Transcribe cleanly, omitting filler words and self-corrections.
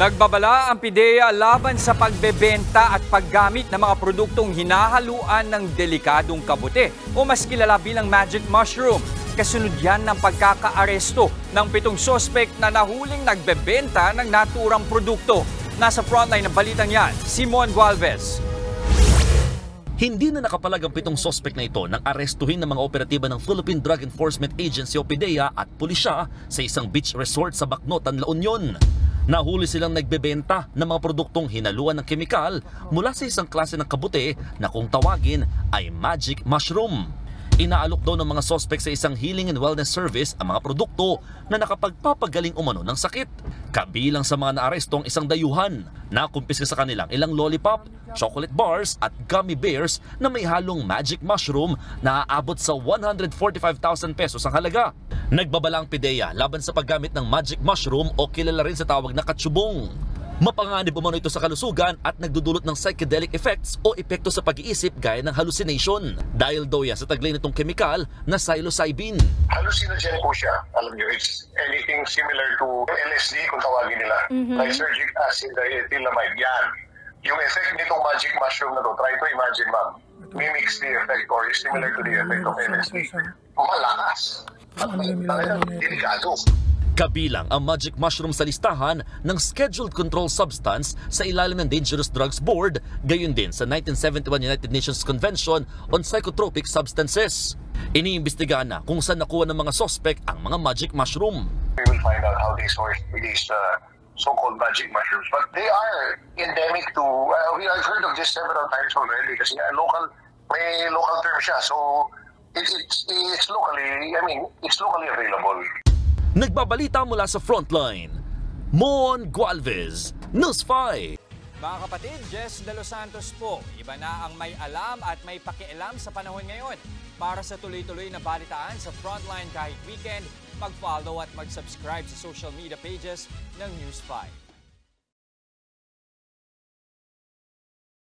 Nagbabala ang PIDEA laban sa pagbebenta at paggamit ng mga produktong hinahaluan ng delikadong kabute o mas kilala bilang magic mushroom. Kasunod yan ng pagkakaaresto ng 7 sospek na nahuling nagbebenta ng naturang produkto. Nasa frontline ng balitang yan, Simon Gualvez. Hindi na nakapalag ang 7 sospek na ito nang arestuhin ng mga operatiba ng Philippine Drug Enforcement Agency o PIDEA at pulisya sa isang beach resort sa Bacnotan, La Union. Nahuli silang nagbebenta ng mga produktong hinaluan ng kemikal mula sa isang klase ng kabute na kung tawagin ay magic mushroom. Inaalok daw ng mga sospek sa isang healing and wellness service ang mga produkto na nakapagpapagaling umano ng sakit. Kabilang sa mga naaresto ang isang dayuhan na kumpiska sa kanilang ilang lollipop, chocolate bars at gummy bears na may halong magic mushroom na aabot sa 145,000 pesos ang halaga. Nagbabala ang PIDEA laban sa paggamit ng magic mushroom o kilala rin sa tawag na katsubong. Mapanganib umano ito sa kalusugan at nagdudulot ng psychedelic effects o epekto sa pag-iisip gaya ng hallucination. Dahil daw yan sa taglay nitong kemikal na psilocybin. Hallucinogen po siya. Alam nyo, it's anything similar to LSD kung tawagin nila. Lysergic acid diethylamide. Yan. Yung effect nitong magic mushroom na to, try to imagine, ma'am, mimics the effect or is similar to the effect of LSD. Malakas. Delikado. Kabilang ang magic mushroom sa listahan ng Scheduled Controlled Substance sa ilalim ng Dangerous Drugs Board, gayon din sa 1971 United Nations Convention on Psychotropic Substances. Iniimbestigahan na kung saan nakuha ng mga sospek ang mga magic mushroom. We will find out how they source these so-called magic mushrooms. But they are endemic to, I've heard of this several times already kasi may local term siya. So it's locally, it's locally available. Nagbabalita mula sa frontline, Mon Gualvez, News 5. Mga kapatid, Jess De Los Santos po. Iba na ang may alam at may pakialam sa panahon ngayon. Para sa tuloy-tuloy na balitaan sa frontline kahit weekend, mag-follow at mag-subscribe sa social media pages ng News 5.